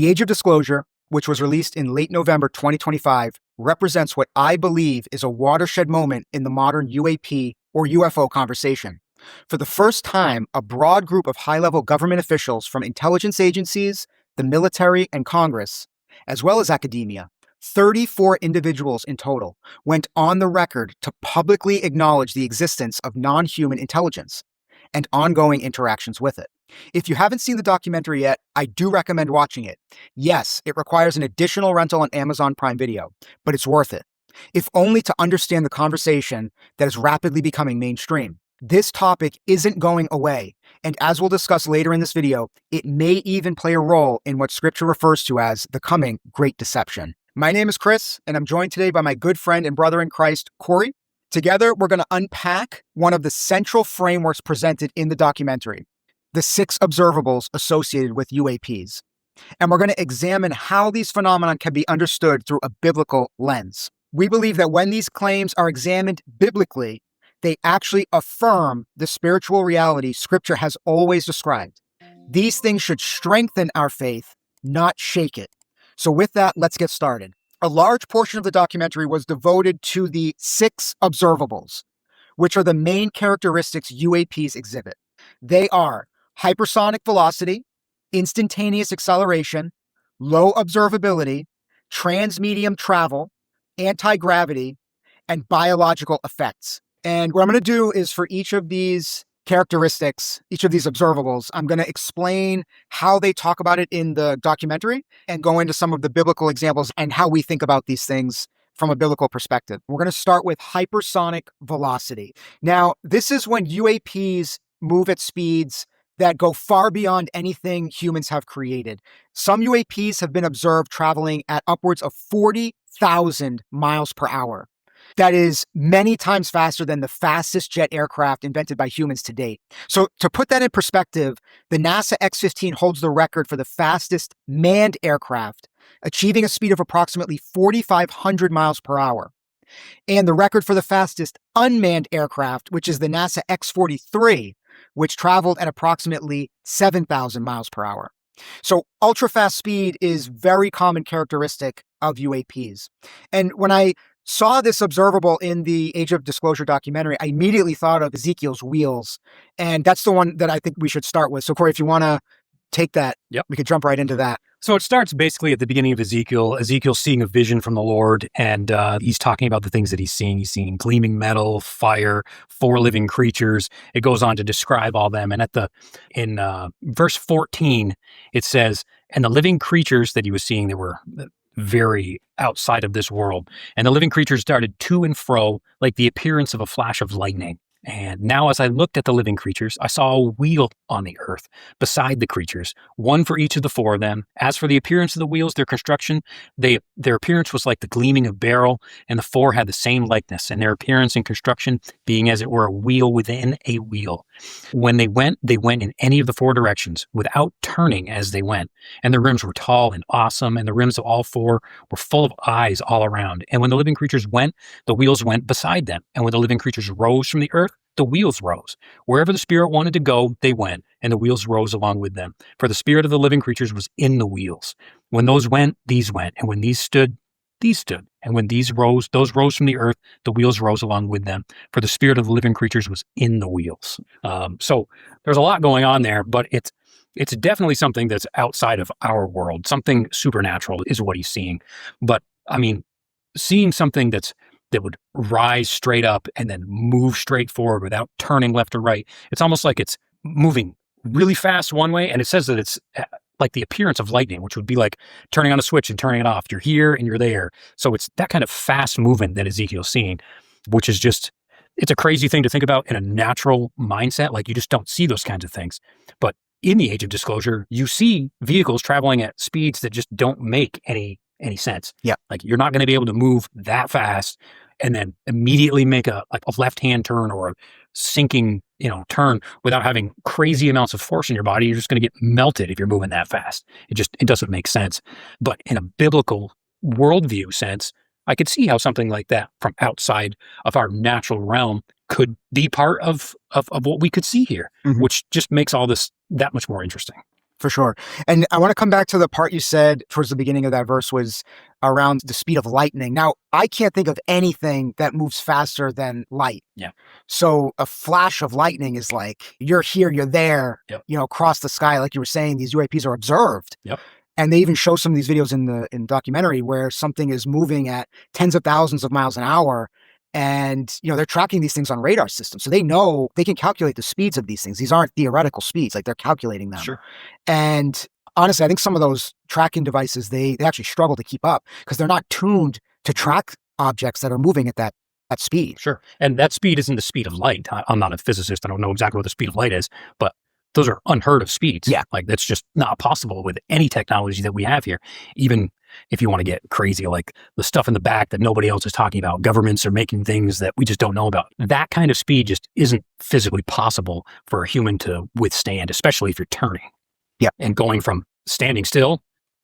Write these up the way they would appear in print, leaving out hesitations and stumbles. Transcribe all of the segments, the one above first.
The Age of Disclosure, which was released in late November 2025, represents what I believe is a watershed moment in the modern UAP or UFO conversation. For the first time, a broad group of high-level government officials from intelligence agencies, the military, and Congress, as well as academia, 34 individuals in total, went on the record to publicly acknowledge the existence of non-human intelligence and ongoing interactions with it. If you haven't seen the documentary yet, I do recommend watching it. Yes, it requires an additional rental on Amazon Prime Video, but it's worth it, if only to understand the conversation that is rapidly becoming mainstream. This topic isn't going away, and as we'll discuss later in this video, it may even play a role in what Scripture refers to as the coming Great Deception. My name is Chris, and I'm joined today by my good friend and brother in Christ, Corey. Together, we're going to unpack one of the central frameworks presented in the documentary, the 6 observables associated with UAPs. And we're going to examine how these phenomena can be understood through a biblical lens. We believe that when these claims are examined biblically, they actually affirm the spiritual reality Scripture has always described. These things should strengthen our faith, not shake it. So with that, let's get started. A large portion of the documentary was devoted to the 6 observables, which are the main characteristics UAPs exhibit. They are hypersonic velocity, instantaneous acceleration, low observability, transmedium travel, anti-gravity, and biological effects. And what I'm going to do is for each of these characteristics, each of these observables, I'm going to explain how they talk about it in the documentary and go into some of the biblical examples and how we think about these things from a biblical perspective. We're going to start with hypersonic velocity. Now, this is when UAPs move at speeds that go far beyond anything humans have created. Some UAPs have been observed traveling at upwards of 40,000 miles per hour. That is many times faster than the fastest jet aircraft invented by humans to date. So to put that in perspective, the NASA X-15 holds the record for the fastest manned aircraft, achieving a speed of approximately 4,500 miles per hour. And the record for the fastest unmanned aircraft, which is the NASA X-43, which traveled at approximately 7,000 miles per hour. So ultra-fast speed is very common characteristic of UAPs. And when I saw this observable in the Age of Disclosure documentary, I immediately thought of Ezekiel's wheels. And that's the one that I think we should start with. So Corey, if you want to take that, we could jump right into that. So it starts basically at the beginning of Ezekiel. Ezekiel's seeing a vision from the Lord, and he's talking about the things that he's seeing. He's seeing gleaming metal, fire, 4 living creatures. It goes on to describe all them. And in verse 14, it says, and the living creatures that he was seeing, they were very outside of this world. And the living creatures darted to and fro like the appearance of a flash of lightning. And now as I looked at the living creatures, I saw a wheel on the earth beside the creatures, one for each of the 4 of them. As for the appearance of the wheels, their construction, their appearance was like the gleaming of beryl, and the 4 had the same likeness, and their appearance and construction being as it were a wheel within a wheel. When they went in any of the 4 directions without turning as they went. And their rims were tall and awesome, and the rims of all 4 were full of eyes all around. And when the living creatures went, the wheels went beside them. And when the living creatures rose from the earth, the wheels rose. Wherever the Spirit wanted to go, they went, and the wheels rose along with them. For the spirit of the living creatures was in the wheels. When those went, these went. And when these stood, these stood. And when these rose, those rose from the earth, the wheels rose along with them. For the spirit of the living creatures was in the wheels. So there's a lot going on there, but it's definitely something that's outside of our world. Something supernatural is what he's seeing. But, I mean, seeing something that would rise straight up and then move straight forward without turning left or right. It's almost like it's moving really fast one way, and it says that it's like the appearance of lightning, which would be like turning on a switch and turning it off. You're here and you're there. So it's that kind of fast movement that Ezekiel's seeing, which is just, it's a crazy thing to think about in a natural mindset. Like you just don't see those kinds of things. But in the Age of Disclosure, you see vehicles traveling at speeds that just don't make any sense. Yeah. Like you're not going to be able to move that fast and then immediately make a left-hand turn or a sinking, turn without having crazy amounts of force in your body. You're just going to get melted if you're moving that fast. It doesn't make sense. But in a biblical worldview sense, I could see how something like that from outside of our natural realm could be part of what we could see here, which just makes all this that much more interesting. For sure. And I want to come back to the part you said towards the beginning of that verse was around the speed of lightning. Now, I can't think of anything that moves faster than light. Yeah. So a flash of lightning is like, you're here, you're there, Yep. across the sky. Like you were saying, these UAPs are observed. Yep. And they even show some of these videos in the documentary where something is moving at tens of thousands of miles an hour. And, they're tracking these things on radar systems. So they know they can calculate the speeds of these things. These aren't theoretical speeds, like they're calculating them. Sure. And honestly, I think some of those tracking devices, they actually struggle to keep up because they're not tuned to track objects that are moving at that speed. Sure. And that speed isn't the speed of light. I'm not a physicist. I don't know exactly what the speed of light is, but those are unheard of speeds. Yeah. Like that's just not possible with any technology that we have here. Even if you want to get crazy, like the stuff in the back that nobody else is talking about, governments are making things that we just don't know about. That kind of speed just isn't physically possible for a human to withstand, especially if you're turning. Yeah. And going from standing still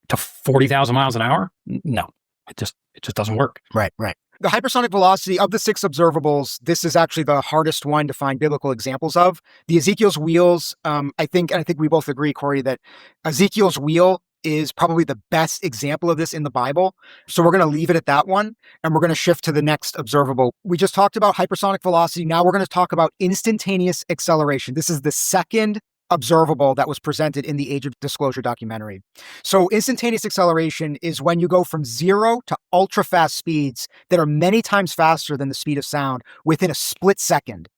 to 40,000 miles an hour? No, it just doesn't work. Right. The hypersonic velocity of the 6 observables, this is actually the hardest one to find biblical examples of. The Ezekiel's wheels, I think we both agree, Corey, that Ezekiel's wheel is probably the best example of this in the Bible. So we're going to leave it at that one, and we're going to shift to the next observable. We just talked about hypersonic velocity. Now we're going to talk about instantaneous acceleration. This is the second observable that was presented in the Age of Disclosure documentary. So instantaneous acceleration is when you go from 0 to ultra fast speeds that are many times faster than the speed of sound within a split second.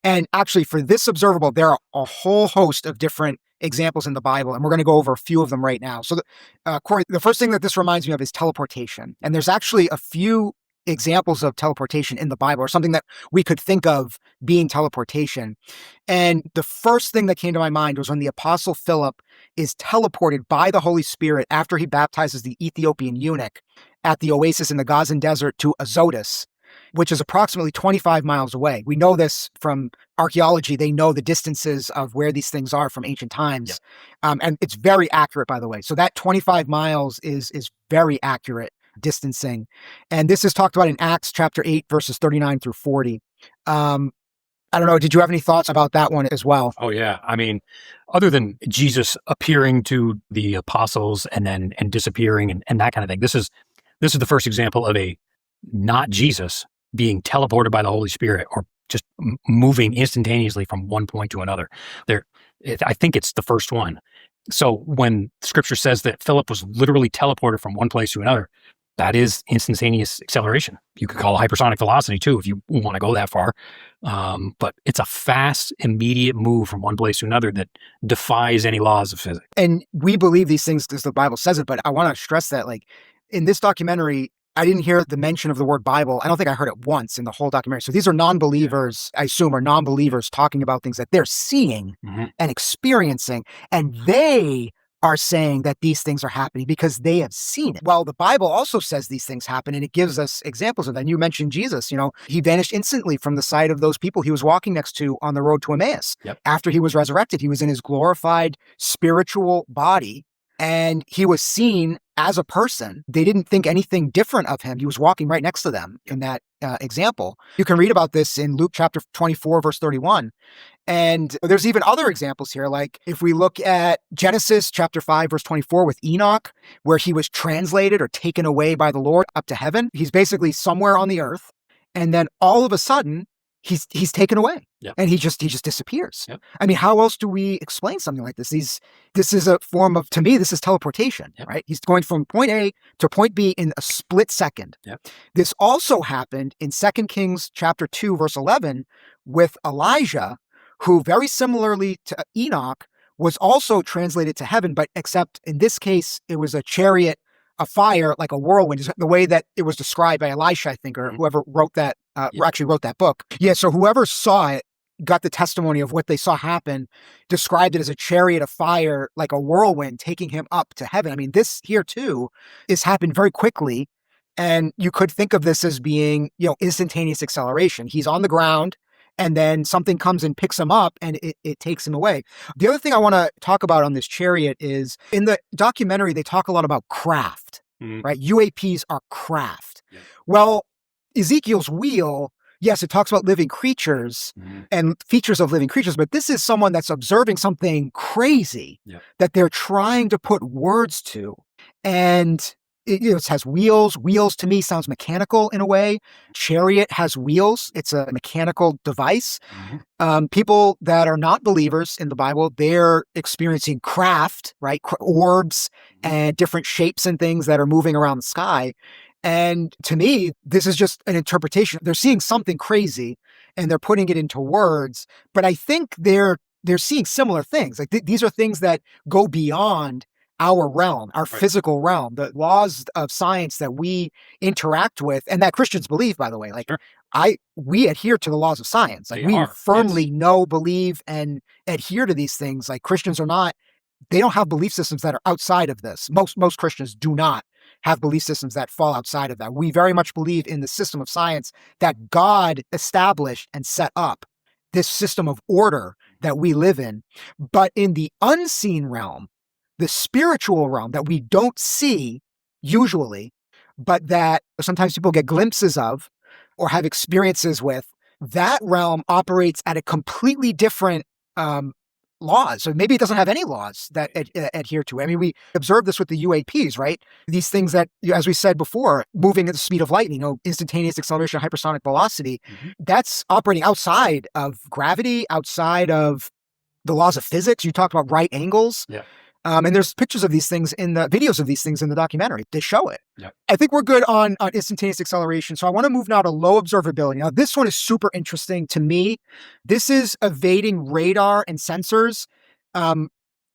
And actually for this observable, there are a whole host of different examples in the Bible, and we're going to go over a few of them right now. So Corey, the first thing that this reminds me of is teleportation. And there's actually a few examples of teleportation in the Bible, or something that we could think of being teleportation. And the first thing that came to my mind was when the Apostle Philip is teleported by the Holy Spirit after he baptizes the Ethiopian eunuch at the oasis in the Gazan desert to Azotus, which is approximately 25 miles away. We know this from archaeology. They know the distances of where these things are from ancient times. Yep. And it's very accurate, by the way. So that 25 miles is very accurate distancing. And this is talked about in Acts chapter 8, verses 39 through 40. I don't know. Did you have any thoughts about that one as well? Oh, yeah. I mean, other than Jesus appearing to the apostles and disappearing and that kind of thing, this is the first example of a not Jesus being teleported by the Holy Spirit or just moving instantaneously from one point to another. I think it's the first one. So when Scripture says that Philip was literally teleported from one place to another, that is instantaneous acceleration. You could call it hypersonic velocity too, if you want to go that far. But it's a fast, immediate move from one place to another that defies any laws of physics. And we believe these things because the Bible says it, but I want to stress that, like, in this documentary, I didn't hear the mention of the word Bible. I don't think I heard it once in the whole documentary. So these are non-believers, I assume, are non-believers talking about things that they're seeing and experiencing, and they are saying that these things are happening because they have seen it. Well, the Bible also says these things happen, and it gives us examples of that. And you mentioned Jesus, he vanished instantly from the sight of those people he was walking next to on the road to Emmaus. Yep. After he was resurrected, he was in his glorified spiritual body, and he was seen as a person. They didn't think anything different of him. He was walking right next to them in that example. You can read about this in Luke chapter 24, verse 31. And there's even other examples here. Like if we look at Genesis chapter 5, verse 24 with Enoch, where he was translated or taken away by the Lord up to heaven. He's basically somewhere on the earth. And then all of a sudden, he's taken away. Yep. And he just disappears. Yep. I mean, how else do we explain something like this? This is a form of, to me, this is teleportation, Yep. right? He's going from point A to point B in a split second. Yep. This also happened in 2 Kings chapter 2, verse 11 with Elijah, who very similarly to Enoch was also translated to heaven, but except in this case, it was a chariot, a fire, like a whirlwind, is the way that it was described by Elisha, I think, or whoever wrote that, actually wrote that book. Yeah, so whoever saw it, got the testimony of what they saw happen, described it as a chariot of fire, like a whirlwind, taking him up to heaven. I mean, this here too is happened very quickly. And you could think of this as being, instantaneous acceleration. He's on the ground, and then something comes and picks him up and it takes him away. The other thing I want to talk about on this chariot is in the documentary, they talk a lot about craft, right? UAPs are craft. Yeah. Well, Ezekiel's wheel Yes, it talks about living creatures and features of living creatures, but this is someone that's observing something crazy that they're trying to put words to. And it has wheels. Wheels to me sounds mechanical in a way. Chariot has wheels. It's a mechanical device. People that are not believers in the Bible, they're experiencing craft, right? Orbs and different shapes and things that are moving around the sky. And to me, this is just an interpretation. They're seeing something crazy and they're putting it into words, but I think they're seeing similar things. Like these are things that go beyond our realm, our physical realm, the laws of science that we interact with and that Christians believe, by the way. Like we adhere to the laws of science. Like we firmly know, believe, and adhere to these things. Like Christians are not, they don't have belief systems that are outside of this. Most Christians do not have belief systems that fall outside of that. We very much believe in the system of science that God established and set up, this system of order that we live in. But in the unseen realm, the spiritual realm that we don't see usually, but that sometimes people get glimpses of or have experiences with, that realm operates at a completely different laws. So maybe it doesn't have any laws that adhere to it. I mean, we observe this with the UAPs, right? These things that, as we said before, moving at the speed of light, instantaneous acceleration, hypersonic velocity, that's operating outside of gravity, outside of the laws of physics. You talked about right angles. And there's pictures of these things in the videos of these things in the documentary. They show it. I think we're good on instantaneous acceleration. So I want to move now to low observability. Now, this one is super interesting to me. This is evading radar and sensors.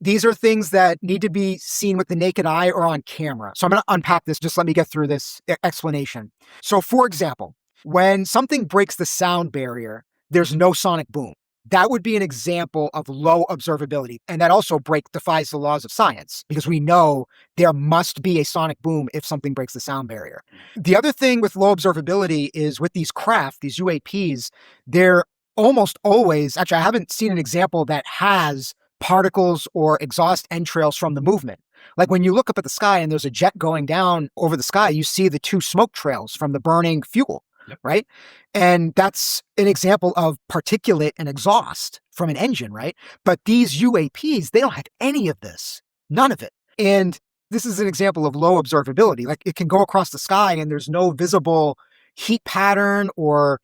These are things that need to be seen with the naked eye or on camera. So I'm going to unpack this. Just let me get through this explanation. So for example, when something breaks the sound barrier, there's no sonic boom. That would be an example of low observability. And that also defies the laws of science because we know there must be a sonic boom if something breaks the sound barrier. The other thing with low observability is with these craft, these UAPs, they're almost always, actually, I haven't seen an example that has particles or exhaust entrails from the movement. Like when you look up at the sky and there's a jet going down over the sky, you see the two smoke trails from the burning fuel. Right? And that's an example of particulate and exhaust from an engine, right? But these UAPs, they don't have any of this, none of it. And this is an example of low observability. Like it can go across the sky and there's no visible heat pattern or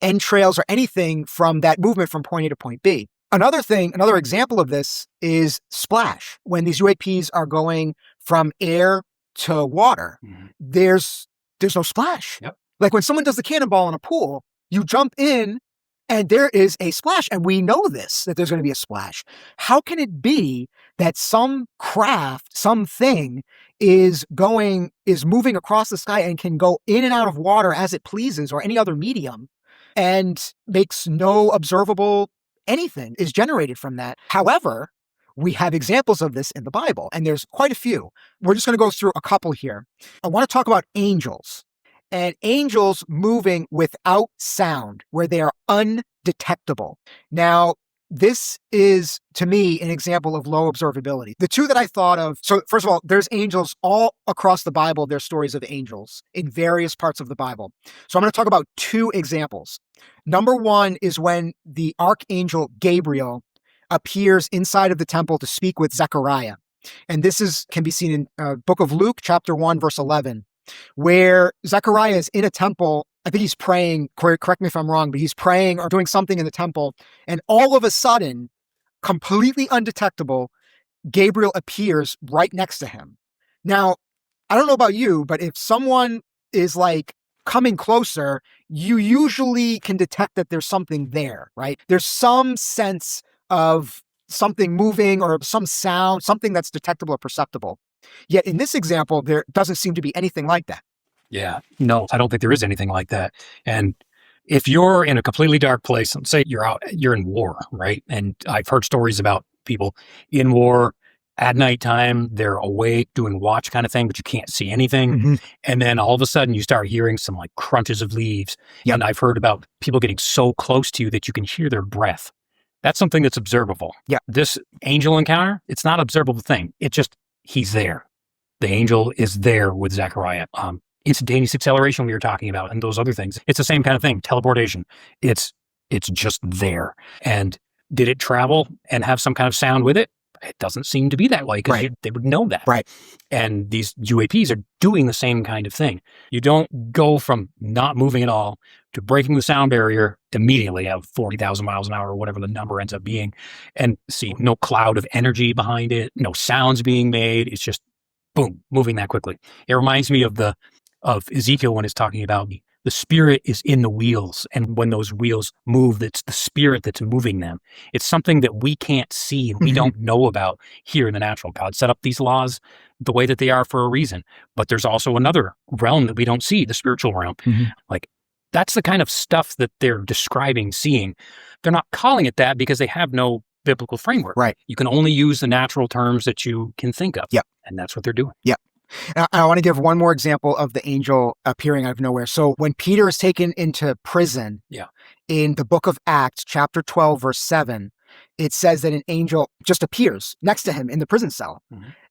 entrails or anything from that movement from point A to point B. Another example of this is splash. When these UAPs are going from air to water, there's no splash. Like when someone does the cannonball in a pool, you jump in and there is a splash. And we know this, that there's going to be a splash. How can it be that some craft, something is moving across the sky and can go in and out of water as it pleases or any other medium and makes no observable anything is generated from that? However, we have examples of this in the Bible, and there's quite a few. We're just going to go through a couple here. I want to talk about angels. And angels moving without sound, where they are undetectable. Now, this is, to me, an example of low observability. The two that I thought of, so first of all, there's angels all across the Bible. There's stories of angels in various parts of the Bible. So I'm going to talk about two examples. Number one is when the archangel Gabriel appears inside of the temple to speak with Zechariah. And this can be seen in book of Luke, chapter 1, verse 11. Where Zechariah is in a temple. I think he's praying, correct me if I'm wrong, but he's praying or doing something in the temple. And all of a sudden, completely undetectable, Gabriel appears right next to him. Now, I don't know about you, but if someone is like coming closer, you usually can detect that there's something there, right? There's some sense of something moving or some sound, something that's detectable or perceptible. Yet in this example, there doesn't seem to be anything like that. Yeah, no, I don't think there is anything like that. And if you're in a completely dark place, and say you're in war, right? And I've heard stories about people in war at nighttime, they're awake doing watch kind of thing, but you can't see anything. And then all of a sudden you start hearing some like crunches of leaves. And I've heard about people getting so close to you that you can hear their breath. That's something that's observable. This angel encounter, it's not an observable thing. It's just, he's there. The angel is there with Zechariah. instantaneous acceleration we were talking about and those other things. It's the same kind of thing. Teleportation. It's just there. And did it travel and have some kind of sound with it? It doesn't seem to be that way because they would know that. Right. And these UAPs are doing the same kind of thing. You don't go from not moving at all to breaking the sound barrier immediately at 40,000 miles an hour or whatever the number ends up being, and see no cloud of energy behind it, no sounds being made. It's just boom, moving that quickly. It reminds me of Ezekiel when it's talking about the spirit is in the wheels. And when those wheels move, it's the spirit that's moving them. It's something that we can't see and we don't know about here in the natural. God set up these laws the way that they are for a reason. But there's also another realm that we don't see, the spiritual realm. Like, that's the kind of stuff that they're describing, seeing. They're not calling it that because they have no biblical framework. Right. You can only use the natural terms that you can think of. Yep. And that's what they're doing. Yep. I want to give one more example of the angel appearing out of nowhere. So when Peter is taken into prison, in the book of Acts, chapter 12, verse 7, it says that an angel just appears next to him in the prison cell.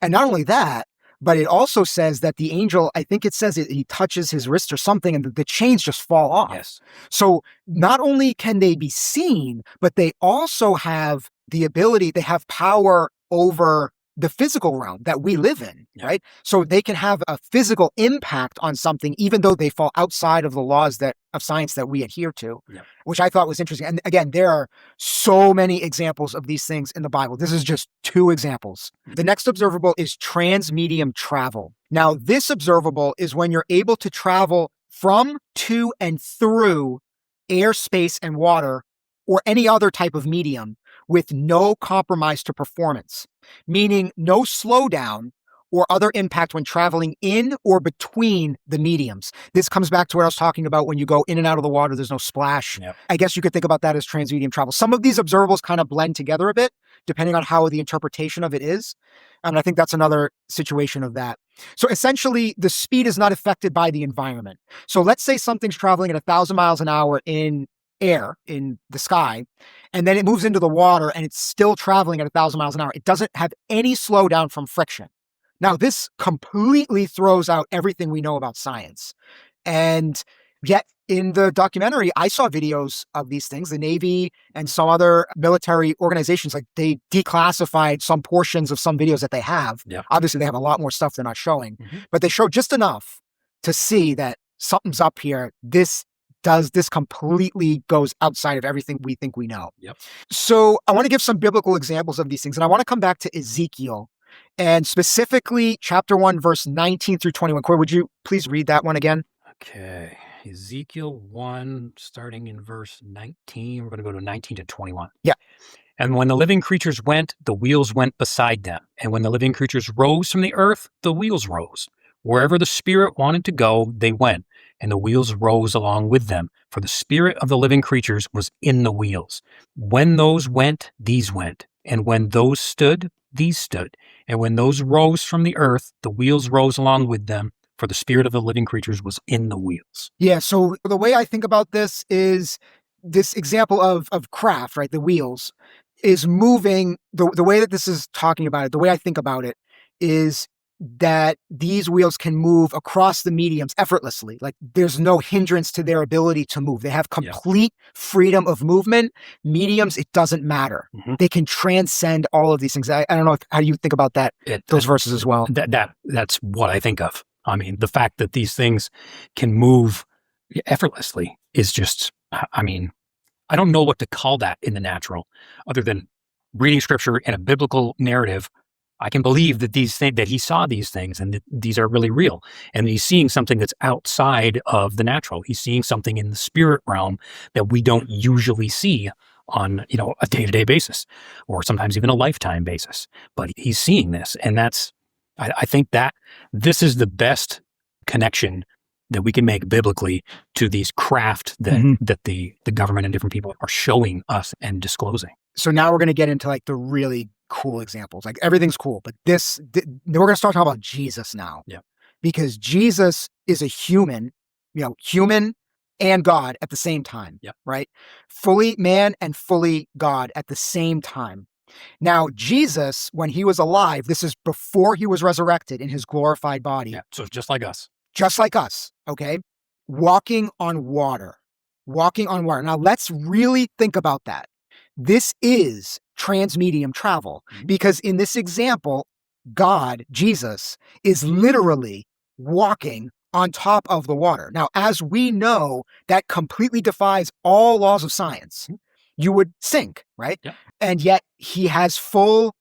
And not only that, but it also says that the angel, I think it says he touches his wrist or something and the chains just fall off. Yes. So not only can they be seen, but they also have the ability, they have power over the physical realm that we live in, right? So they can have a physical impact on something, even though they fall outside of the laws of science that we adhere to, which I thought was interesting. And again, there are so many examples of these things in the Bible. This is just 2 examples. The next observable is transmedium travel. Now, this observable is when you're able to travel from, to, and through air, space, and water, or any other type of medium with no compromise to performance, meaning no slowdown or other impact when traveling in or between the mediums. This comes back to what I was talking about when you go in and out of the water, there's no splash. I guess you could think about that as transmedium travel. Some of these observables kind of blend together a bit, depending on how the interpretation of it is. And I think that's another situation of that. So essentially, the speed is not affected by the environment. So let's say something's traveling at 1,000 miles an hour in air, in the sky, and then it moves into the water and it's still traveling at 1,000 miles an hour. It doesn't have any slowdown from friction. Now, this completely throws out everything we know about science. And yet in the documentary, I saw videos of these things. The Navy and some other military organizations, like they declassified some portions of some videos that they have. Obviously, they have a lot more stuff they're not showing, but they show just enough to see that something's up here. This completely goes outside of everything we think we know. So I want to give some biblical examples of these things. And I want to come back to Ezekiel and specifically chapter 1, verse 19 through 21. Corey, would you please read that one again? Okay. Ezekiel 1, starting in verse 19. We're going to go to 19 to 21. And when the living creatures went, the wheels went beside them. And when the living creatures rose from the earth, the wheels rose. Wherever the spirit wanted to go, they went, and the wheels rose along with them, for the spirit of the living creatures was in the wheels. When those went, these went. And when those stood, these stood. And when those rose from the earth, the wheels rose along with them, for the spirit of the living creatures was in the wheels. Yeah, so the way I think about this is this example of craft, right? The wheels is moving. The way that this is talking about it, the way I think about it is that these wheels can move across the mediums effortlessly. Like there's no hindrance to their ability to move. They have complete freedom of movement. Mediums, it doesn't matter. They can transcend all of these things. I don't know how you think about that, those verses as well. That's what I think of. I mean, the fact that these things can move effortlessly is just, I mean, I don't know what to call that in the natural other than reading scripture in a biblical narrative. I can believe that that he saw these things and that these are really real. And he's seeing something that's outside of the natural. He's seeing something in the spirit realm that we don't usually see on, a day-to-day basis or sometimes even a lifetime basis. But he's seeing this. And I think that this is the best connection that we can make biblically to these craft that the government and different people are showing us and disclosing. So now we're going to get into like the really cool examples. Like everything's cool, but we're going to start talking about Jesus now. Because Jesus is a human, human and God at the same time, right? Fully man and fully God at the same time. Now, Jesus, when he was alive, this is before he was resurrected in his glorified body. So just like us. just like us, okay? Walking on water. Walking on water. Now, let's really think about that. This is transmedium travel because in this example, God, Jesus, is literally walking on top of the water. Now, as we know, that completely defies all laws of science. You would sink, right? Yep. And yet he has full,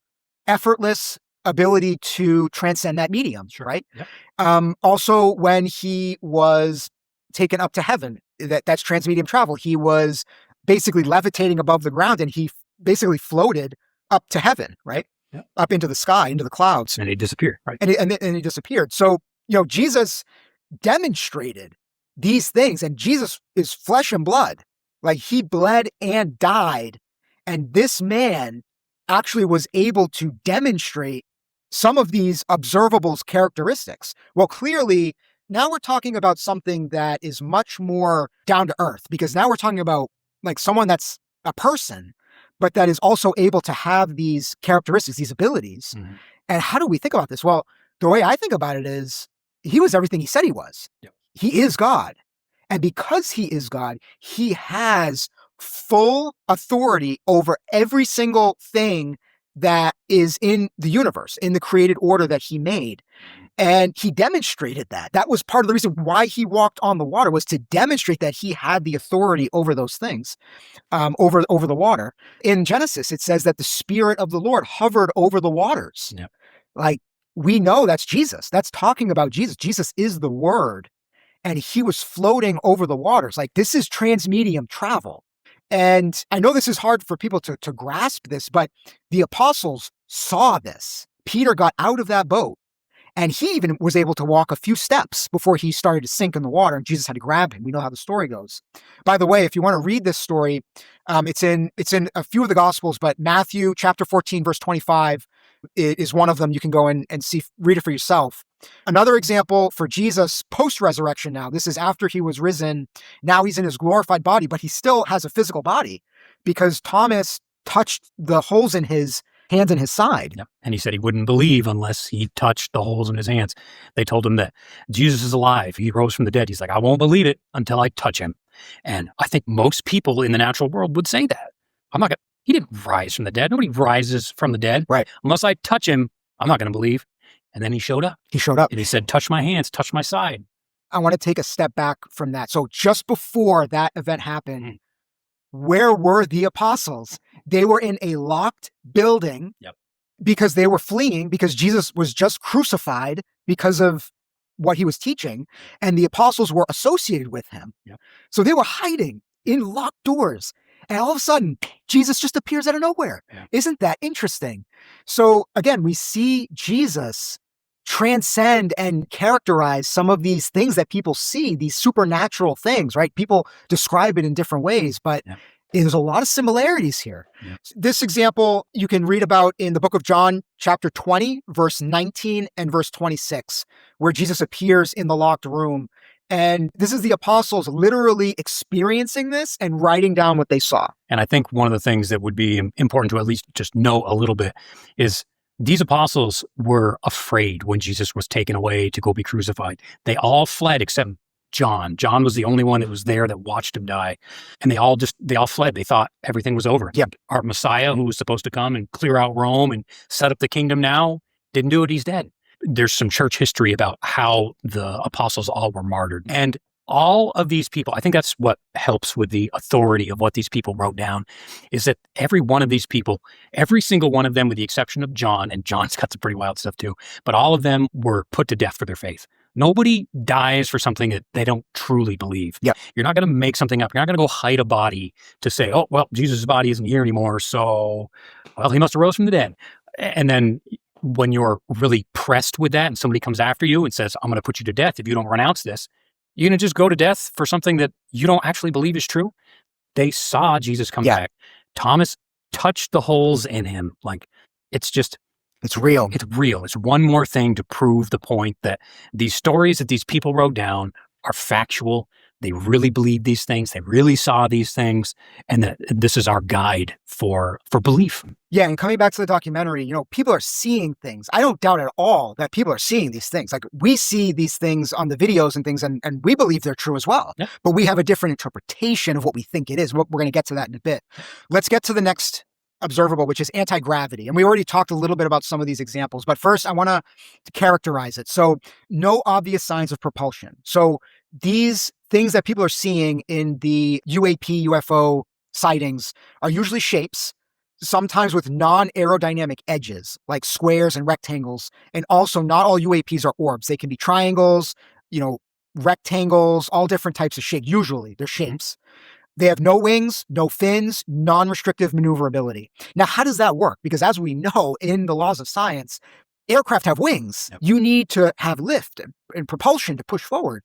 effortless ability to transcend that medium, right? Yep. Also, when he was taken up to heaven, that's transmedium travel. He was basically levitating above the ground and he basically floated up to heaven, right? Yep. Up into the sky, into the clouds. And he disappeared, right? And he disappeared. So, Jesus demonstrated these things, and Jesus is flesh and blood. Like, he bled and died. And this man actually was able to demonstrate some of these observables characteristics. Well, clearly, now we're talking about something that is much more down to earth, because now we're talking about like someone that's a person, but that is also able to have these characteristics, these abilities. Mm-hmm. And how do we think about this? Well, the way I think about it is he was everything he said he was. Yep. He is God. And because he is God, he has full authority over every single thing that is in the universe, in the created order that he made. And he demonstrated that. That was part of the reason why he walked on the water, was to demonstrate that he had the authority over those things, over the water. In Genesis, it says that the Spirit of the Lord hovered over the waters. Yep. Like, we know that's Jesus. That's talking about Jesus. Jesus is the Word. And he was floating over the waters. Like, this is transmedium travel. And I know this is hard for people to grasp this, but the apostles saw this. Peter got out of that boat, and he even was able to walk a few steps before he started to sink in the water, and Jesus had to grab him. We know how the story goes. By the way, if you want to read this story, it's in a few of the Gospels, but Matthew chapter 14, verse 25 is one of them. You can go and read it for yourself. Another example for Jesus post-resurrection now, this is after he was risen. Now he's in his glorified body, but he still has a physical body because Thomas touched the holes in his hands and his side. Yep. And he said he wouldn't believe unless he touched the holes in his hands. They told him that Jesus is alive. He rose from the dead. He's like, I won't believe it until I touch him. And I think most people in the natural world would say that. He didn't rise from the dead. Nobody rises from the dead. Right. Unless I touch him, I'm not going to believe. And then he showed up. He showed up. And he said, touch my hands, touch my side. I want to take a step back from that. So just before that event happened, where were the apostles? They were in a locked building. Yep. Because they were fleeing, because Jesus was just crucified because of what he was teaching, and the apostles were associated with him. Yep. So they were hiding in locked doors. And all of a sudden, Jesus just appears out of nowhere. Yeah. Isn't that interesting? So again, we see Jesus transcend and characterize some of these things that people see, these supernatural things, right? People describe it in different ways, but there's a lot of similarities here. Yeah. This example you can read about in the book of John, chapter 20, verse 19 and verse 26, where Jesus appears in the locked room. And this is the apostles literally experiencing this and writing down what they saw. And I think one of the things that would be important to at least just know a little bit is these apostles were afraid when Jesus was taken away to go be crucified. They all fled except John. John was the only one that was there that watched him die. And they all fled. They thought everything was over. Yep. Our Messiah, who was supposed to come and clear out Rome and set up the kingdom now, didn't do it. He's dead. There's some church history about how the apostles all were martyred. And all of these people, I think that's what helps with the authority of what these people wrote down, is that every one of these people, every single one of them, with the exception of John, and John's got some pretty wild stuff too, but all of them were put to death for their faith. Nobody dies for something that they don't truly believe. Yep. You're not going to make something up. You're not going to go hide a body to say, oh, well, Jesus' body isn't here anymore, so, well, he must have rose from the dead. And then when you're really pressed with that and somebody comes after you and says, I'm going to put you to death if you don't renounce this, you're going to just go to death for something that you don't actually believe is true? They saw Jesus come back. Thomas touched the holes in him. Like, it's real. It's real. It's one more thing to prove the point that these stories that these people wrote down are factual. they really believe these things, they really saw these things, and that this is our guide for belief. Yeah, and coming back to the documentary, people are seeing things. I don't doubt at all that people are seeing these things. Like, we see these things on the videos and things, and we believe they're true as well. Yeah. But we have a different interpretation of what we think it is. We're going to get to that in a bit. Let's get to the next observable, which is anti-gravity. And we already talked a little bit about some of these examples, but first I want to characterize it. So, no obvious signs of propulsion. So these things that people are seeing in the UAP, UFO sightings are usually shapes, sometimes with non-aerodynamic edges, like squares and rectangles. And also, not all UAPs are orbs. They can be triangles, rectangles, all different types of shape. Usually they're shapes. They have no wings, no fins, non-restrictive maneuverability. Now, how does that work? Because as we know in the laws of science, aircraft have wings. Yep. You need to have lift and propulsion to push forward.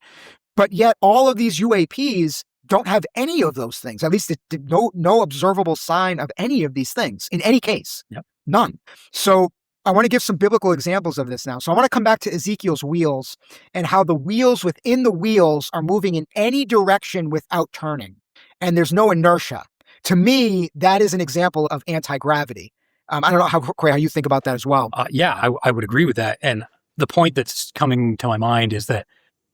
But yet all of these UAPs don't have any of those things. At least no observable sign of any of these things in any case. Yep. None. So I want to give some biblical examples of this now. So I want to come back to Ezekiel's wheels and how the wheels within the wheels are moving in any direction without turning. And there's no inertia. To me, that is an example of anti-gravity. I don't know how you think about that as well. I would agree with that. And the point that's coming to my mind is that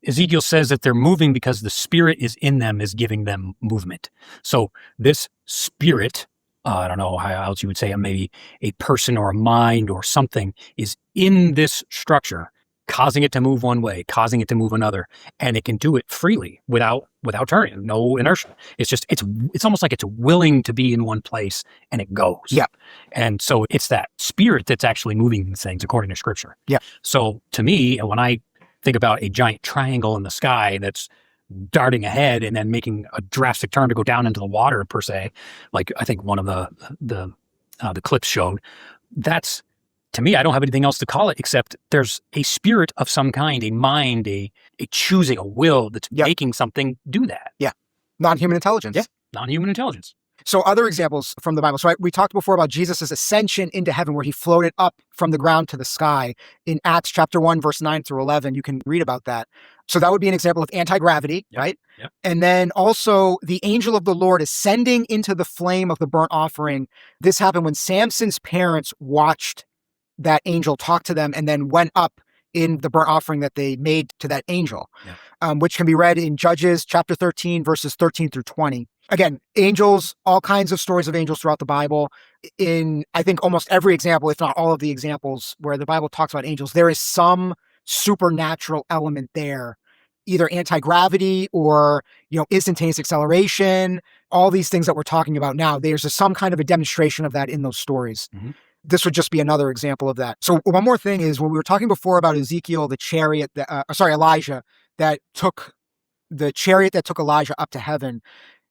Ezekiel says that they're moving because the spirit is in them, is giving them movement. So this spirit, I don't know how else you would say it, maybe a person or a mind or something, is in this structure, causing it to move one way, causing it to move another, and it can do it freely without turning, no inertia. It's almost like it's willing to be in one place, and it goes. Yeah. And so it's that spirit that's actually moving these things according to Scripture. Yeah. So to me, when I think about a giant triangle in the sky that's darting ahead and then making a drastic turn to go down into the water, per se, like I think one of the clips showed, that's, to me, I don't have anything else to call it except there's a spirit of some kind, a mind, a choosing, a will that's making something do that. Yeah. Non-human intelligence. Yeah. Non-human intelligence. So other examples from the Bible. So we talked before about Jesus' ascension into heaven, where he floated up from the ground to the sky. In Acts chapter 1, verse 9 through 11, you can read about that. So that would be an example of anti-gravity, right? Yep. And then also the angel of the Lord ascending into the flame of the burnt offering. This happened when Samson's parents watched that angel talk to them and then went up in the burnt offering that they made to that angel, which can be read in Judges chapter 13, verses 13 through 20. Again, angels, all kinds of stories of angels throughout the Bible. In, I think, almost every example, if not all of the examples where the Bible talks about angels, there is some supernatural element there, either anti-gravity or, instantaneous acceleration, all these things that we're talking about now. There's some kind of a demonstration of that in those stories. Mm-hmm. This would just be another example of that. So one more thing is, when we were talking before about Ezekiel, the chariot, Elijah, that took Elijah up to heaven,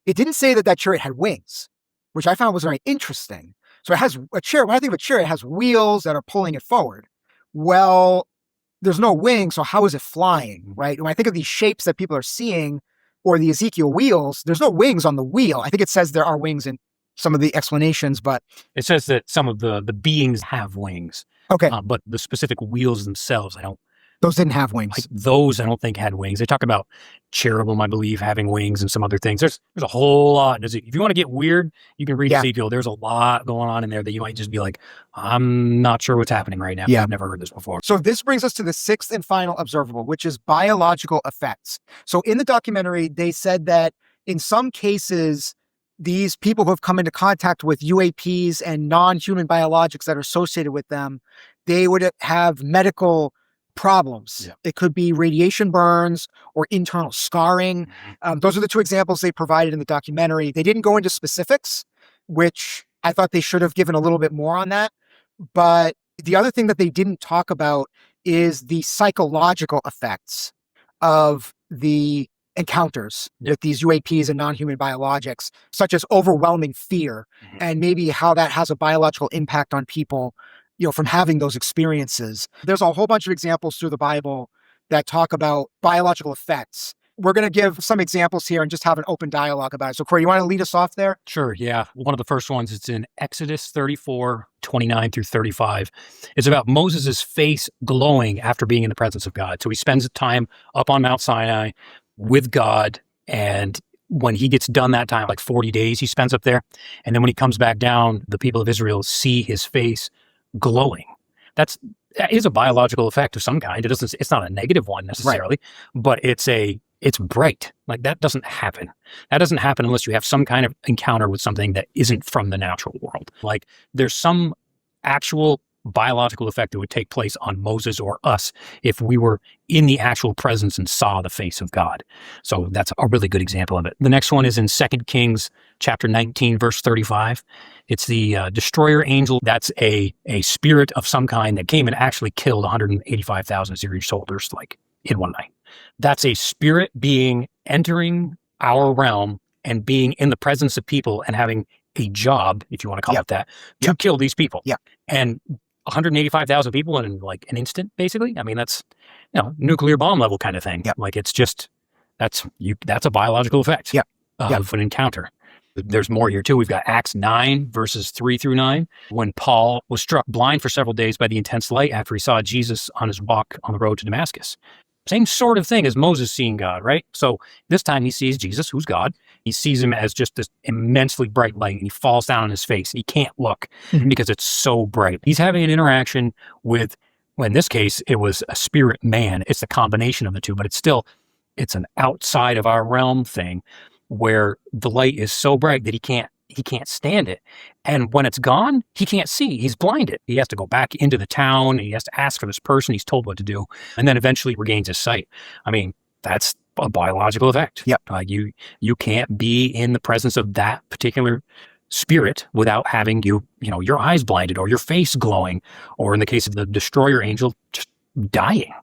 it didn't say that chariot had wings, which I found was very interesting. So it has a chariot. When I think of a chariot, it has wheels that are pulling it forward. Well, there's no wings, so how is it flying, right? When I think of these shapes that people are seeing, or the Ezekiel wheels, there's no wings on the wheel. I think it says there are wings in some of the explanations, but it says that some of the beings have wings. Okay. But the specific wheels themselves, those didn't have wings. Those I don't think had wings. They talk about cherubim, I believe, having wings and some other things. There's a whole lot. If you want to get weird, you can read Ezekiel. There's a lot going on in there that you might just be like, I'm not sure what's happening right now. Yeah. I've never heard this before. So this brings us to the sixth and final observable, which is biological effects. So in the documentary, they said that in some cases, these people who have come into contact with UAPs and non-human biologics that are associated with them, they would have medical problems. Yeah. It could be radiation burns or internal scarring. Those are the two examples they provided in the documentary. They didn't go into specifics, which I thought they should have given a little bit more on that. But the other thing that they didn't talk about is the psychological effects of the encounters with these UAPs and non-human biologics, such as overwhelming fear, and maybe how that has a biological impact on people, from having those experiences. There's a whole bunch of examples through the Bible that talk about biological effects. We're going to give some examples here and just have an open dialogue about it. So, Corey, you want to lead us off there? Sure, yeah. One of the first ones, it's in Exodus 34, 29 through 35. It's about Moses' face glowing after being in the presence of God. So he spends time up on Mount Sinai with God, And when he gets done that time, like 40 days he spends up there. And then when he comes back down, the people of Israel see his face glowing. That is a biological effect of some kind. It's not a negative one necessarily, but it's bright. Like that doesn't happen. That doesn't happen unless you have some kind of encounter with something that isn't from the natural world. Like there's some actual biological effect that would take place on Moses or us if we were in the actual presence and saw the face of God. So that's a really good example of it. The next one is in 2 Kings chapter 19, verse 35. It's the destroyer angel. That's a spirit of some kind that came and actually killed 185,000 Assyrian soldiers like in one night. That's a spirit being entering our realm and being in the presence of people and having a job, if you want to call it that, to kill these people. And 185,000 people in like an instant, basically. I mean, that's, nuclear bomb level kind of thing. Like it's just, that's a biological effect of an encounter. There's more here too. We've got Acts 9 verses 3-9. When Paul was struck blind for several days by the intense light after he saw Jesus on his walk on the road to Damascus. Same sort of thing as Moses seeing God, right? So this time he sees Jesus, who's God. He sees him as just this immensely bright light, and he falls down on his face. He can't look because it's so bright. He's having an interaction with, well, in this case, it was a spirit man. It's a combination of the two, but it's an outside of our realm thing where the light is so bright that he can't stand it. And when it's gone, he can't see. He's blinded. He has to go back into the town. And he has to ask for this person. He's told what to do. And then eventually regains his sight. I mean, that's a biological effect. You can't be in the presence of that particular spirit without having your eyes blinded or your face glowing, or in the case of the destroyer angel, just dying.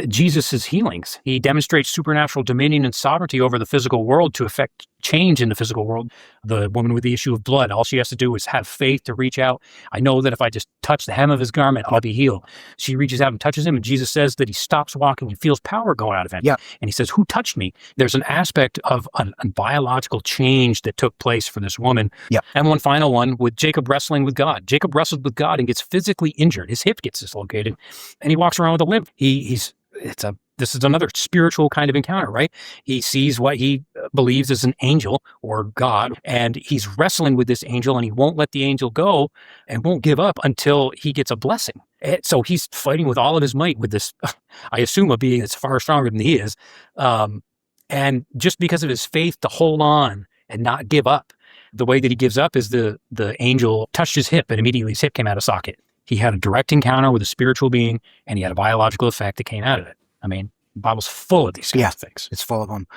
Jesus' healings. He demonstrates supernatural dominion and sovereignty over the physical world to effect change in the physical world. The woman with the issue of blood, all she has to do is have faith to reach out. I know that if I just touch the hem of his garment, I'll be healed. She reaches out and touches him, and Jesus says that he stops walking and feels power going out of him. And he says, "Who touched me?" There's an aspect of a biological change that took place for this woman. And one final one with Jacob wrestling with God. Jacob wrestled with God and gets physically injured. His hip gets dislocated, and he walks around with a limp. This is another spiritual kind of encounter, right? He sees what he believes is an angel or God, and he's wrestling with this angel, and he won't let the angel go and won't give up until he gets a blessing. So he's fighting with all of his might with this, I assume, a being that's far stronger than he is. And just because of his faith to hold on and not give up, the way that he gives up is the angel touched his hip, and immediately his hip came out of socket. He had a direct encounter with a spiritual being, and he had a biological effect that came out of it. I mean, the Bible's full of these kinds of things. It's full of them.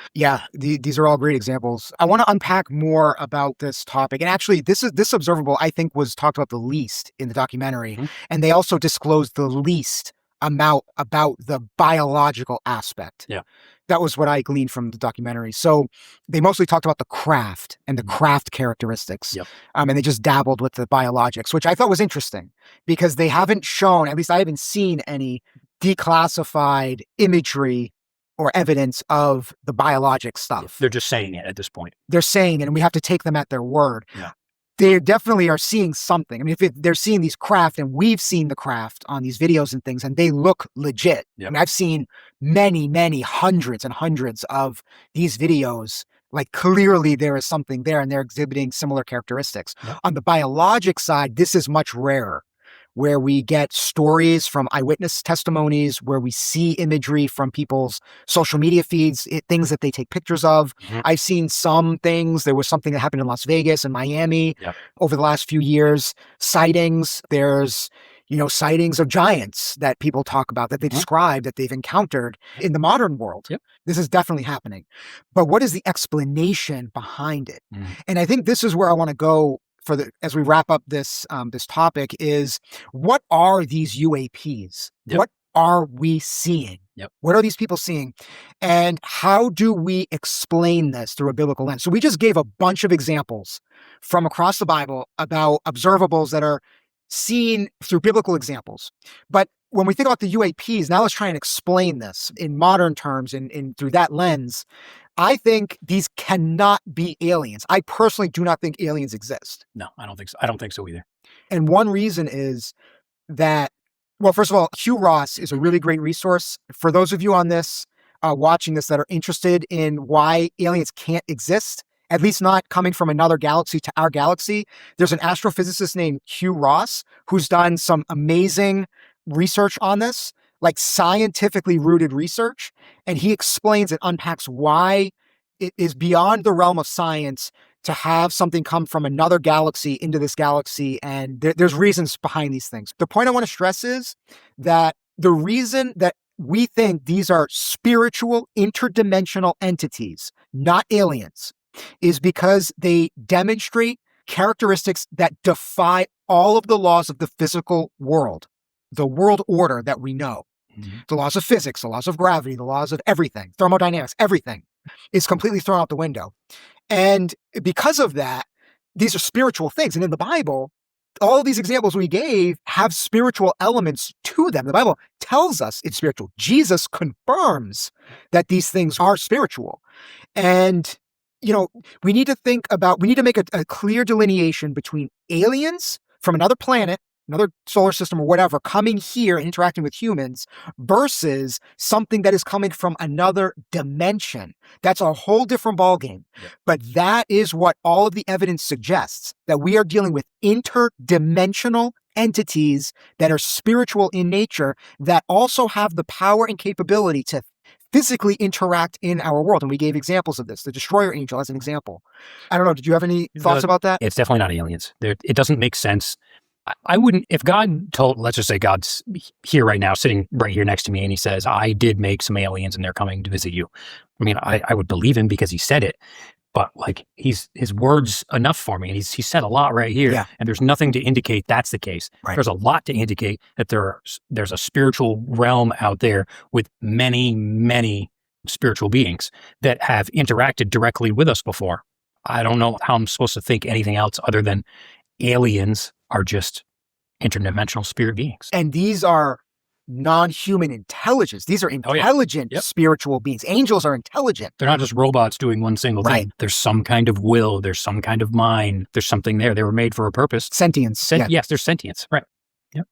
These are all great examples. I want to unpack more about this topic. And actually, this observable, I think, was talked about the least in the documentary. And they also disclosed the least amount about the biological aspect. That was what I gleaned from the documentary. So they mostly talked about the craft and the craft characteristics. And they just dabbled with the biologics, which I thought was interesting because they haven't shown, at least I haven't seen any declassified imagery or evidence of the biologic stuff. They're just saying it at this point. They're saying it, and we have to take them at their word. They definitely are seeing something. I mean, if they're seeing these craft, and we've seen the craft on these videos and things, and they look legit. I mean, I've seen many, hundreds and hundreds of these videos. Like clearly there is something there, and they're exhibiting similar characteristics. On the biologic side, this is much rarer, where we get stories from eyewitness testimonies, where we see imagery from people's social media feeds, things that they take pictures of. I've seen some things. There was something that happened in Las Vegas and Miami over the last few years. Sightings. There's, sightings of giants that people talk about, that they describe, that they've encountered in the modern world. This is definitely happening. But what is the explanation behind it? And I think this is where I want to go as we wrap up this topic, is what are these UAPs? What are we seeing? What are these people seeing? And how do we explain this through a biblical lens? So we just gave a bunch of examples from across the Bible about observables that are seen through biblical examples. But when we think about the UAPs, now let's try and explain this in modern terms and through that lens. I think these cannot be aliens. I personally do not think aliens exist. No, I don't think so. I don't think so either. And one reason is that, well, first of all, Hugh Ross is a really great resource. For those of you on this, watching this that are interested in why aliens can't exist, at least not coming from another galaxy to our galaxy. There's an astrophysicist named Hugh Ross who's done some amazing research on this, like scientifically rooted research. And he explains and unpacks why it is beyond the realm of science to have something come from another galaxy into this galaxy. And there's reasons behind these things. The point I want to stress is that the reason that we think these are spiritual interdimensional entities, not aliens, is because they demonstrate characteristics that defy all of the laws of the physical world, the world order that we know. The laws of physics, the laws of gravity, the laws of everything, thermodynamics, everything is completely thrown out the window. And because of that, these are spiritual things. And in the Bible, all of these examples we gave have spiritual elements to them. The Bible tells us it's spiritual. Jesus confirms that these things are spiritual. And, we need to make a clear delineation between aliens from another planet, another solar system or whatever, coming here and interacting with humans versus something that is coming from another dimension. That's a whole different ballgame. Yep. But that is what all of the evidence suggests, that we are dealing with interdimensional entities that are spiritual in nature that also have the power and capability to physically interact in our world. And we gave examples of this. The Destroyer Angel as an example. I don't know. Did you have any thoughts about that? It's definitely not aliens. It doesn't make sense. I wouldn't, if God told, let's just say God's here right now, sitting right here next to me, and he says, I did make some aliens and they're coming to visit you. I mean, I would believe him because he said it, but like his word's enough for me. And he said a lot right here. Yeah. And there's nothing to indicate that's the case. Right. There's a lot to indicate that there's a spiritual realm out there with many, many spiritual beings that have interacted directly with us before. I don't know how I'm supposed to think anything else other than aliens are just interdimensional spirit beings. And these are non-human intelligence. These are intelligent spiritual beings. Angels are intelligent. They're not just robots doing one single thing. There's some kind of will. There's some kind of mind. There's something there. They were made for a purpose. Sentience. Yes, there's sentience. Right. Yep.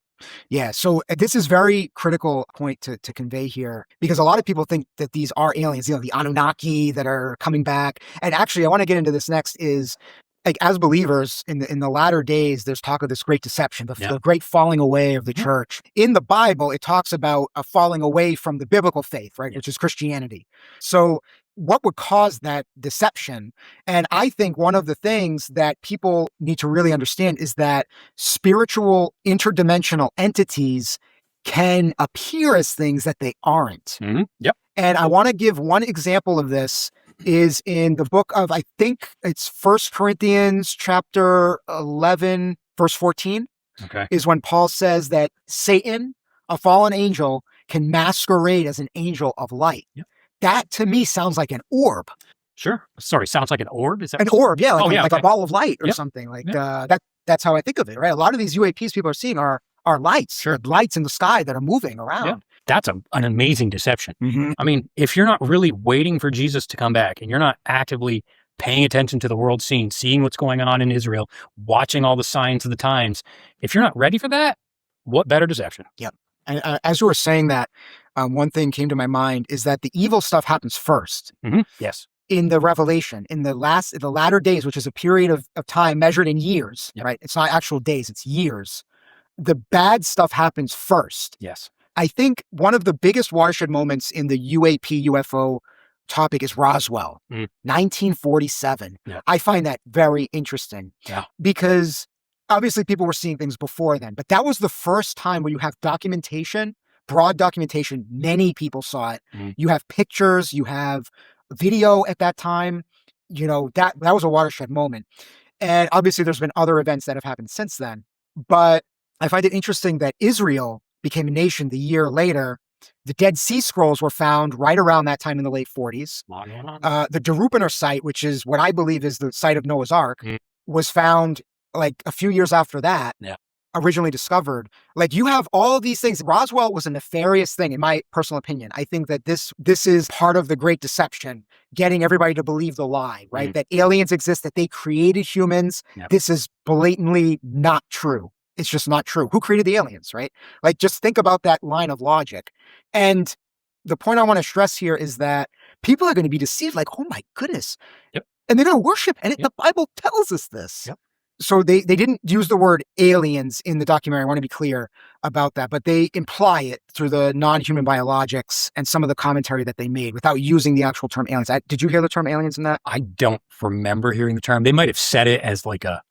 Yeah. So this is very critical point to convey here, because a lot of people think that these are aliens, the Anunnaki that are coming back. And actually, I want to get into this next is, like, as believers in the latter days, there's talk of this great deception, the great falling away of the church. In the Bible, it talks about a falling away from the biblical faith, right, which is Christianity. So what would cause that deception? And I think one of the things that people need to really understand is that spiritual interdimensional entities can appear as things that they aren't. Mm-hmm. Yep. And I want to give one example of this is in the book of, I think it's 1 Corinthians chapter 11, verse 14, is when Paul says that Satan, a fallen angel, can masquerade as an angel of light. Yep. That to me sounds like an orb. Sure. Sorry, sounds like an orb? Is that an orb? Yeah, like a ball of light or something. Like that's how I think of it, right? A lot of these UAPs people are seeing are lights, like lights in the sky that are moving around. Yeah. That's an amazing deception. Mm-hmm. I mean, if you're not really waiting for Jesus to come back and you're not actively paying attention to the world scene, seeing what's going on in Israel, watching all the signs of the times, if you're not ready for that, what better deception? Yep. And as you were saying that, one thing came to my mind is that the evil stuff happens first. Mm-hmm. Yes. In the Revelation, in the latter days, which is a period of time measured in years, right? It's not actual days, it's years. The bad stuff happens first. Yes. I think one of the biggest watershed moments in the UAP UFO topic is Roswell, 1947. Yeah. I find that very interesting because obviously people were seeing things before then, but that was the first time where you have documentation, broad documentation. Many people saw it. You have pictures, you have video at that time. That was a watershed moment. And obviously there's been other events that have happened since then. But I find it interesting that Israel became a nation the year later. The Dead Sea Scrolls were found right around that time in the late 40s. The Derupiner site, which is what I believe is the site of Noah's Ark, was found like a few years after that, originally discovered. Like, you have all of these things. Roswell was a nefarious thing, in my personal opinion. I think that this is part of the great deception, getting everybody to believe the lie, right? That aliens exist, that they created humans. This is blatantly not true. It's just not true. Who created the aliens, right? Like, just think about that line of logic. And the point I want to stress here is that people are going to be deceived like, oh my goodness. Yep. And they're going to worship. And Yep. the Bible tells us this. Yep. So they didn't use the word aliens in the documentary. I want to be clear about that, but they imply it through the non-human biologics and some of the commentary that they made without using the actual term aliens. Did you hear the term aliens in that? I don't remember hearing the term. They might have said it as like a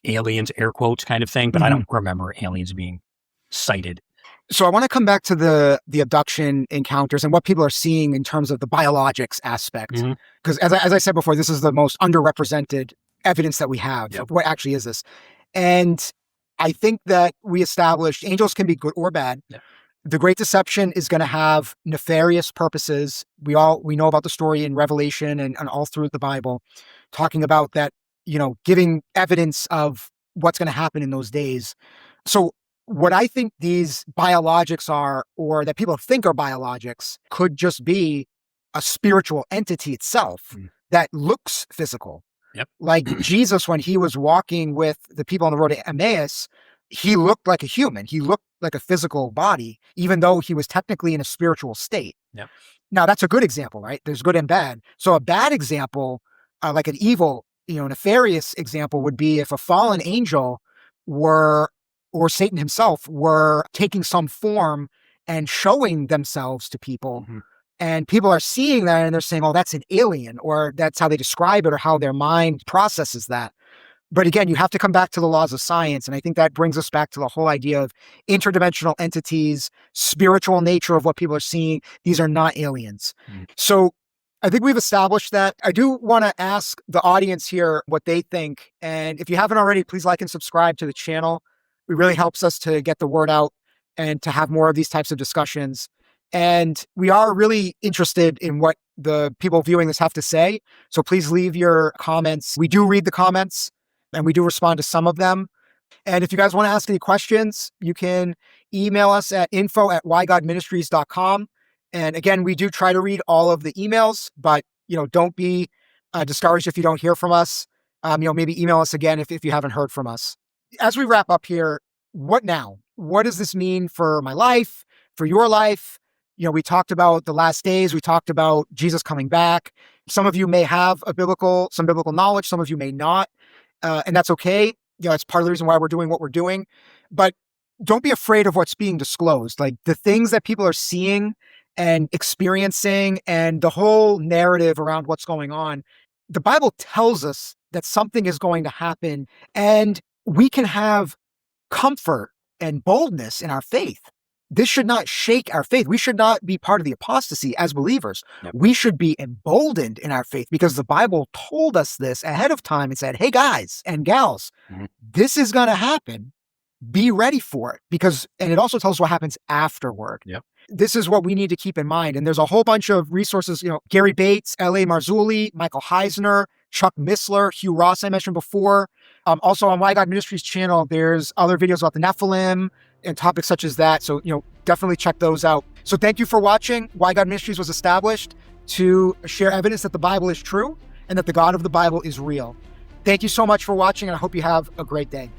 aliens, air quotes kind of thing, but I don't remember aliens being cited. So I want to come back to the abduction encounters and what people are seeing in terms of the biologics aspect. Because as I said before, this is the most underrepresented evidence that we have of what actually is this. And I think that we established angels can be good or bad. Yep. The Great Deception is going to have nefarious purposes. We know about the story in Revelation and all through the Bible, talking about that, giving evidence of what's going to happen in those days. So what I think these biologics are, or that people think are biologics, could just be a spiritual entity itself that looks physical. Yep. Like Jesus, when he was walking with the people on the road to Emmaus, he looked like a human. He looked like a physical body, even though he was technically in a spiritual state. Yep. Now, that's a good example, right? There's good and bad. So a bad example, like an evil, nefarious example would be if a fallen angel or Satan himself were taking some form and showing themselves to people. And people are seeing that and they're saying, oh, that's an alien, or that's how they describe it, or how their mind processes that. But again, you have to come back to the laws of science. And I think that brings us back to the whole idea of interdimensional entities, spiritual nature of what people are seeing. These are not aliens. So I think we've established that. I do want to ask the audience here what they think. And if you haven't already, please like and subscribe to the channel. It really helps us to get the word out and to have more of these types of discussions. And we are really interested in what the people viewing this have to say. So please leave your comments. We do read the comments and we do respond to some of them. And if you guys want to ask any questions, you can email us at info@whygodministries.com. And again, we do try to read all of the emails, but don't be discouraged if you don't hear from us. Maybe email us again if you haven't heard from us. As we wrap up here, what now? What does this mean for my life, for your life? We talked about the last days. We talked about Jesus coming back. Some of you may have some biblical knowledge. Some of you may not. And that's okay. It's part of the reason why we're doing what we're doing. But don't be afraid of what's being disclosed. Like the things that people are seeing and experiencing and the whole narrative around what's going on. The Bible tells us that something is going to happen, and we can have comfort and boldness in our faith. This should not shake our faith. We should not be part of the apostasy as believers. Yep. We should be emboldened in our faith because the Bible told us this ahead of time and said, hey guys and gals, this is going to happen. Be ready for it. And it also tells us what happens afterward. Yep. This is what we need to keep in mind. And there's a whole bunch of resources, Gary Bates, L.A. Marzulli, Michael Heisner, Chuck Missler, Hugh Ross, I mentioned before. Also on Why God Ministries channel, there's other videos about the Nephilim and topics such as that. So, definitely check those out. So thank you for watching. Why God Ministries was established to share evidence that the Bible is true and that the God of the Bible is real. Thank you so much for watching, and I hope you have a great day.